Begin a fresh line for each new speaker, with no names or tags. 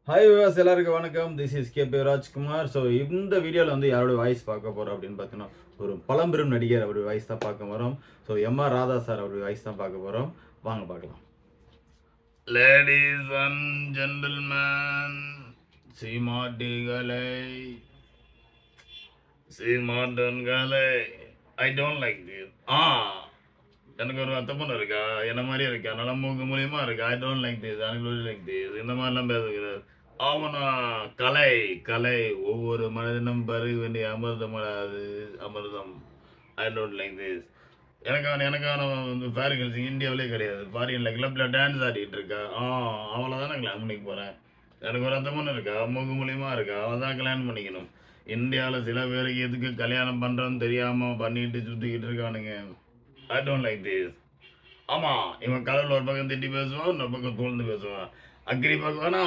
Hi விவாஸ் எல்லாருக்கும் வணக்கம். This is KP Rajkumar. So இந்த வீடியோவில் வந்து யாரோட வாய்ஸ் பார்க்க போகிறோம் அப்படின்னு பார்த்தீங்கன்னா, ஒரு பழம்பெரும் நடிகர் அவருடைய வாய்ஸ் தான் பார்க்க போகிறோம். So M R. ராதா சார் அவருடைய வாய்ஸ் தான் பார்க்க போகிறோம். வாங்க பார்க்கலாம். லேடிஸ் அண்ட் ஜென்டில்மேன், சீமாட்டிகளே, சீமாட்டன்களே, ஐ டோன்ட் லைக் திஸ். எனக்கு ஒரு அத்தை பொண்ணு இருக்கா, என்ன மாதிரியே இருக்கா, நல்லா மூக்கு மூலியமா இருக்கா. ஐ don't like this, I don't like this, இந்த மாதிரிலாம் பேசுகிறது. ஆவனா கலை கலை ஒவ்வொரு மனிதனும் பருக வேண்டிய அமிர்தமடாது அமிர்தம். ஐ டோன்ட் லைக் திஸ். எனக்கான வந்து ஃபேர் கேர்ள்ஸ் இந்தியாவிலே கிடையாது. ஃபாரின்ல கிளப்பில் டான்ஸ் ஆடிட்டு இருக்கா. அவளை தான் நான் கல்யாணம் பண்ணிக்க போகிறேன். எனக்கு ஒரு அத்தை பொண்ணு இருக்கா, மூக்கு மூலியமா இருக்கா, அவள் தான் கல்யாணம் பண்ணிக்கணும். இந்தியாவில் சில பேருக்கு எதுக்கு கல்யாணம் பண்ணுறோன்னு தெரியாமல் பண்ணிட்டு சுற்றிக்கிட்டு இருக்கானுங்க. ஐ டோன்ட் லைக் திஸ். ஆமாம், இவன் கடவுள் ஒரு பக்கம் திட்டி பேசுவான், இன்னொரு பக்கம் தூழ்ந்து பேசுவான். அக்ரி பகவானா